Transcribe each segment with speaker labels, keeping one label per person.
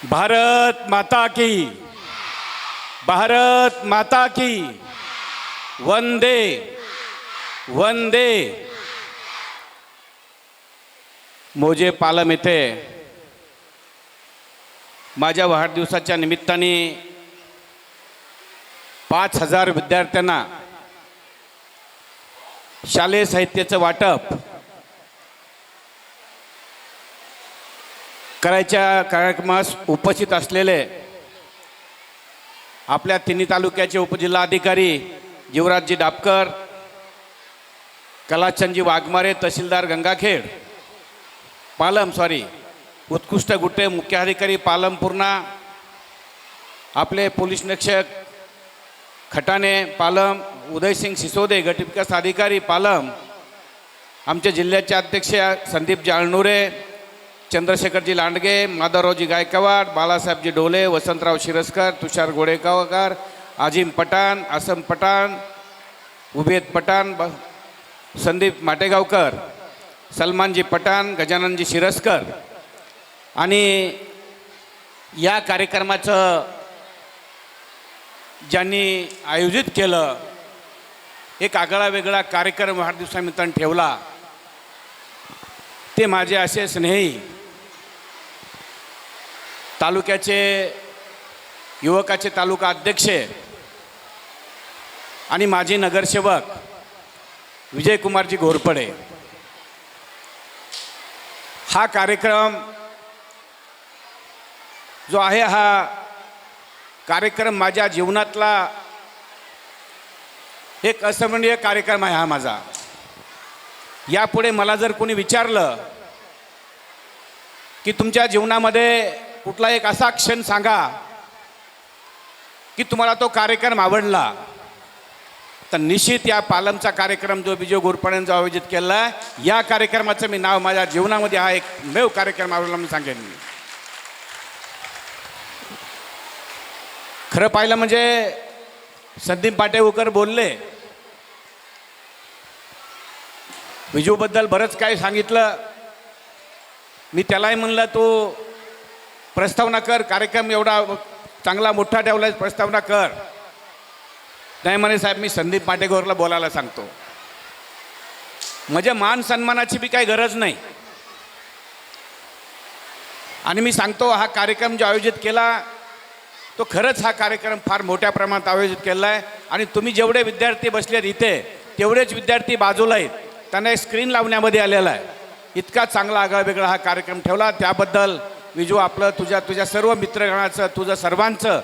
Speaker 1: भारत माता की, भारत माता की, वंदे वंदे। मोजे पालम येथे माझ्या वाढदिवसाच्या निमित्ताने 5000 विद्यार्थ्यांना शालेय साहित्याचं वाटप करायच्या कार्यक्रमास उपस्थित असलेले आपल्या तिन्ही तालुक्याचे उपजिल्हाधिकारी जीवराजजी डापकर, कलाचंदजी वाघमारे, तहसीलदार गंगाखेड, पालम उत्कृष्ट गुट्टे मुख्याधिकारी पालम पूर्णा, आपले पोलीस निरीक्षक खटाणे पालम, उदयसिंग सिसोदे गटविकास अधिकारी पालम, आमचे जिल्ह्याचे अध्यक्ष संदीप जाळनुरे, चंद्रशेखरजी लांडगे, माधवरावजी गायकवाड, बाळासाहेबजी डोले, वसंतराव शिरस्कर, तुषार गोडेगावकर, आजिम पठाण, आसम पठाण, उबेद पठाण, संदीप माटेगावकर, सलमानजी पठाण, गजाननजी शिरस्कर आणि या कार्यक्रमाचं ज्यांनी आयोजित केलं, एक आगळा वेगळा कार्यक्रम वाढदिवसानिमित्ताने ठेवला, ते माझे असे स्नेही तालुक्याचे युवकाचे तालुका अध्यक्ष आणि माजी नगरसेवक विजयकुमारजी घोरपडे। हा कार्यक्रम जो आहे, हा कार्यक्रम माझ्या जीवनातला एक असामान्य कार्यक्रम आहे हा माझा। यापुढे मला जर कोणी विचारलं की तुमच्या जीवनामध्ये कुठला एक असा क्षण सांगा की तुम्हाला तो कार्यक्रम आवडला, तर निश्चित या पालमचा कार्यक्रम जो विजय घोरपडेंनी जो आयोजित केला आहे, या कार्यक्रमाचं मी नाव माझ्या जीवनामध्ये हा एकमेव कार्यक्रम आवडला म्हणून सांगेन मी। खरं पाहिलं म्हणजे संदीप पाटेकर बोलले, विजूबद्दल बरंच काय सांगितलं, मी त्यालाही म्हणलं तू प्रस्तावना कर, कार्यक्रम एवढा चांगला मोठा ठेवला, प्रस्तावना कर। नाही म्हणे साहेब, मी संदीप पाटेकरला बोलायला सांगतो, म्हणजे मान सन्मानाची बी काही गरज नाही। आणि मी सांगतो हा कार्यक्रम जो आयोजित केला तो खरंच हा कार्यक्रम फार मोठ्या प्रमाणात आयोजित केला आहे। आणि तुम्ही जेवढे विद्यार्थी बसलेत इथे, तेवढेच विद्यार्थी बाजूला आहेत, त्यांना एक स्क्रीन लावण्यामध्ये आलेला आहे। इतका चांगला आगळा वेगळा हा कार्यक्रम ठेवला, त्याबद्दल विजू आपलं तुझ्या सर्व मित्रगणाचं, तुझं सर्वांचं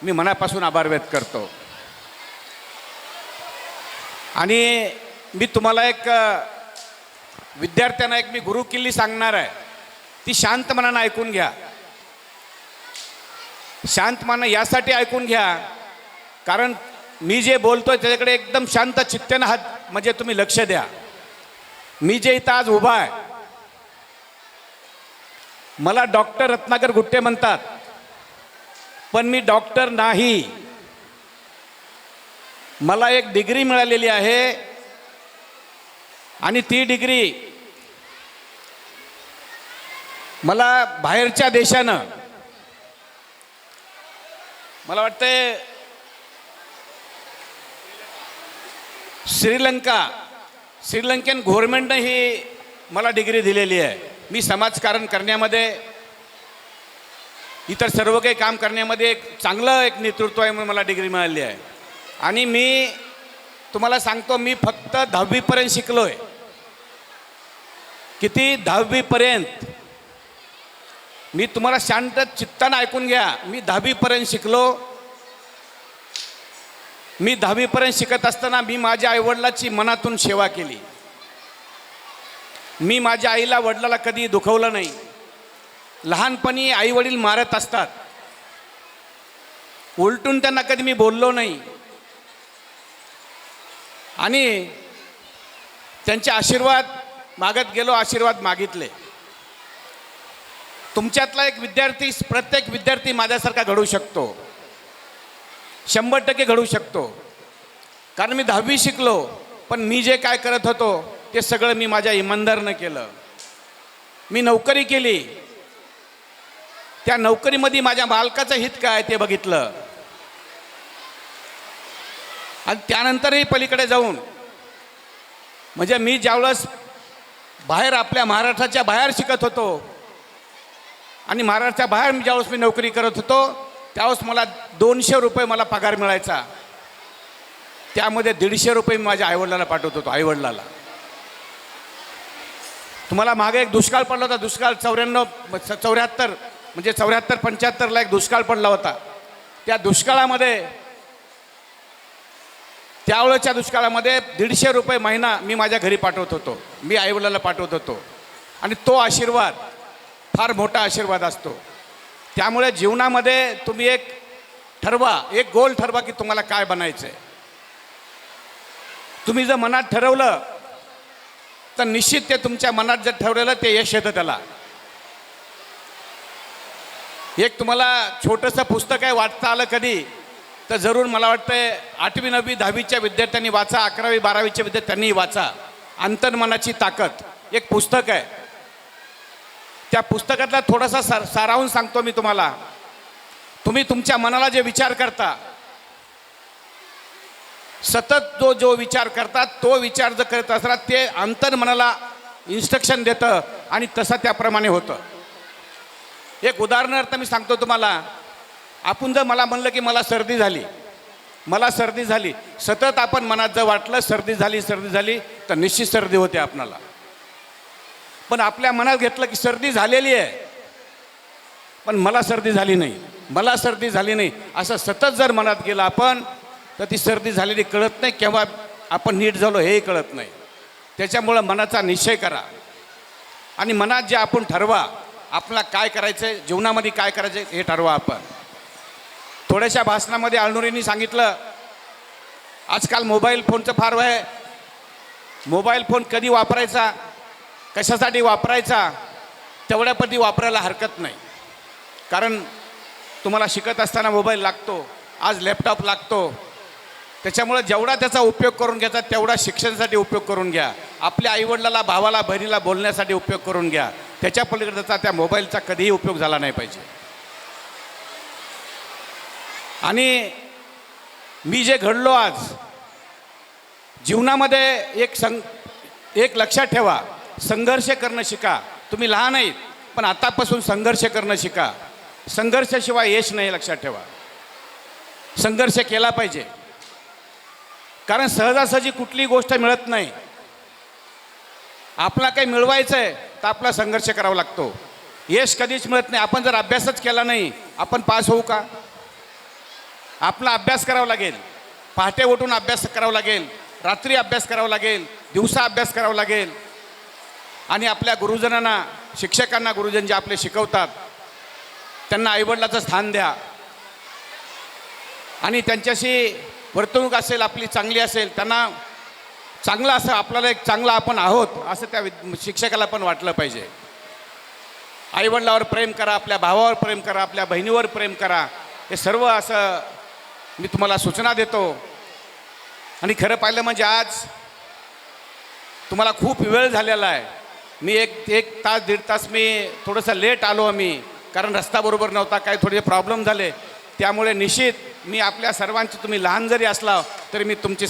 Speaker 1: मी मनापासून आभार व्यक्त करतो। आणि मी तुम्हाला एक विद्यार्थ्यांना एक मी गुरुकिल्ली सांगणार आहे, ती शांत मनानं ऐकून घ्या। शांत मनानं यासाठी ऐकून घ्या कारण मी जे बोलतोय त्याच्याकडे एकदम शांत चित्तानं हात म्हणजे तुम्ही लक्ष द्या। मी जे इथं आज उभा आहे, मला डॉक्टर रत्नाकर गुट्टे म्हणतात, पण मी डॉक्टर नाही। मला एक डिग्री मिळालेली आहे आणि ती डिग्री मला बाहेरच्या देशानं, मला वाटतं श्रीलंकन गव्हर्नमेंटनं ही मला डिग्री दिलेली आहे। मी समाजकारण करण्यामध्ये, इतर सर्व काही काम करण्यामध्ये एक चांगलं एक नेतृत्व आहे म्हणून मला डिग्री मिळाली आहे। आणि मी तुम्हाला सांगतो, मी फक्त 10वी पर्यंत शिकलोय। किती? 10वी पर्यंत। मी तुम्हाला शांत चित्तानं ऐकून घ्या, मी 10वी पर्यंत शिकलो। मी 10वी पर्यंत शिकत असताना मी माझ्या आईवडिलाची मनातून सेवा केली। मी माझ्या आईला वडिलाला कधी दुखवलं नाही। लहानपणी आई वडील मारत असतात, उलटून त्यांना कधी मी बोललो नाही आणि त्यांचे आशीर्वाद मागत गेलो, आशीर्वाद मागितले। तुमच्यातला एक विद्यार्थी, प्रत्येक विद्यार्थी माझ्यासारखा घडू शकतो, 100% घडू शकतो। कारण मी 10वी शिकलो, पण मी जे काय करत होतो ते सगळं मी माझ्या इमानदारीनं केलं। मी नोकरी केली, त्या नोकरीमध्ये माझ्या मालकाचं हित काय ते बघितलं. आणि त्यानंतरही पलीकडे जाऊन म्हणजे मी ज्यावेळेस बाहेर आपल्या महाराष्ट्राच्या बाहेर शिकत होतो आणि महाराष्ट्राच्या बाहेर ज्यावेळेस मी नोकरी करत होतो त्यावेळेस मला 200 रुपये मला पगार मिळायचा. त्यामध्ये 150 रुपये मी माझ्या आईवडिलाला पाठवत होतो. आईवडिलाला तुम्हाला मागे एक दुष्काळ पडला होता. दुष्काळ 74 म्हणजे 74-75ला एक दुष्काळ पडला होता. त्या दुष्काळामध्ये त्यावेळेच्या दुष्काळामध्ये 150 रुपये महिना मी माझ्या घरी पाठवत होतो. मी आईवडिलाला पाठवत होतो. आणि तो आशीर्वाद फार मोठा आशीर्वाद असतो. त्यामुळे जीवनामध्ये तुम्ही एक ठरवा, एक गोल ठरवा की तुम्हाला काय बनायचं आहे. तुम्ही जर मनात ठरवलं तर निश्चित ते तुमच्या मनात जर ठरवलेलं ते यश येतं त्याला. एक तुम्हाला छोटंसं पुस्तक आहे वाचता आलं कधी तर जरूर मला वाटतंय 8वी 9वी 10वीच्या विद्यार्थ्यांनी वाचा, 11वी 12वीच्या विद्यार्थ्यांनी वाचा. अंतर्मनाची ताकद एक पुस्तक आहे. त्या पुस्तकातला थोडासा सारांश सांगतो मी तुम्हाला. तुम्ही तुमच्या मनाला जे विचार करता सतत जो विचार करतात तो विचार जर करत असतात ते अंतर्मनाला इन्स्ट्रक्शन देतं आणि तसं त्याप्रमाणे होतं. एक उदाहरणार्थ मी सांगतो तुम्हाला. आपण जर मला म्हणलं की मला सर्दी झाली सतत आपण मनात जर वाटलं सर्दी झाली तर निश्चित सर्दी होते आपणाला. पण आपल्या मनात घेतलं की सर्दी झालेली आहे पण मला सर्दी झाली नाही असं सतत जर मनात गेलं आपण तर ती सर्दी झालेली कळत नाही केव्हा आपण नीट झालो हेही कळत नाही. त्याच्यामुळं मनाचा निश्चय करा आणि मनात जे आपण ठरवा आपल्याला काय करायचं जीवनामध्ये काय करायचं हे ठरवा. आपण थोड्याशा भाषणामध्ये आळनुरींनी सांगितलं आजकाल मोबाईल फोनचं फार आहे. मोबाईल फोन कधी वापरायचा, कशासाठी वापरायचा तेवढ्यापती वापरायला हरकत नाही. कारण तुम्हाला शिकत असताना मोबाईल लागतो, आज लॅपटॉप लागतो. त्याच्यामुळे जेवढा त्याचा उपयोग करून घ्यायचा तेवढा शिक्षणासाठी उपयोग करून घ्या. आपल्या आईवडिलाला भावाला बहिणीला बोलण्यासाठी उपयोग करून घ्या. त्याच्या पलीकडचा त्या मोबाईलचा कधीही उपयोग झाला नाही पाहिजे. आणि मी जे घडलो आज जीवनामध्ये एक लक्षात ठेवा, संघर्ष करणं शिका. तुम्ही लहान आहेत पण आतापासून संघर्ष करणं शिका. संघर्षाशिवाय यश नाही लक्षात ठेवा. संघर्ष केला पाहिजे कारण सहजासहजी कुठलीही गोष्ट मिळत नाही. आपला काही मिळवायचं आहे तर आपला संघर्ष करावा लागतो. यश कधीच मिळत नाही. आपण जर अभ्यासच केला नाही आपण पास होऊ का? आपला अभ्यास करावा लागेल. पहाटे उठून अभ्यास करावा लागेल, रात्री अभ्यास करावा लागेल, दिवसा अभ्यास करावा लागेल. आणि आपल्या गुरुजनांना शिक्षकांना गुरुजन जे आपले शिकवतात त्यांना आईवडिलाचं स्थान द्या आणि त्यांच्याशी वर्तणूक असेल आपली चांगली असेल त्यांना चांगलं असं आपल्याला एक चांगला आपण आहोत असं त्या शिक्षकाला पण वाटलं पाहिजे. आईवडिलावर प्रेम करा, आपल्या भावावर प्रेम करा, आपल्या बहिणीवर प्रेम करा. हे सर्व असं मी तुम्हाला सूचना देतो. आणि खरं पाहिलं म्हणजे आज तुम्हाला खूप वेळ झालेला आहे. मी एक तास 1.5 तास मी थोडंसं लेट आलो आम्ही कारण रस्ता बरोबर नव्हता, काही थोडे प्रॉब्लेम झाले. त्यामुळे निश्चित मी आपल्या सर्वांची तुम्ही लहान जरी असला तरी मी तुमची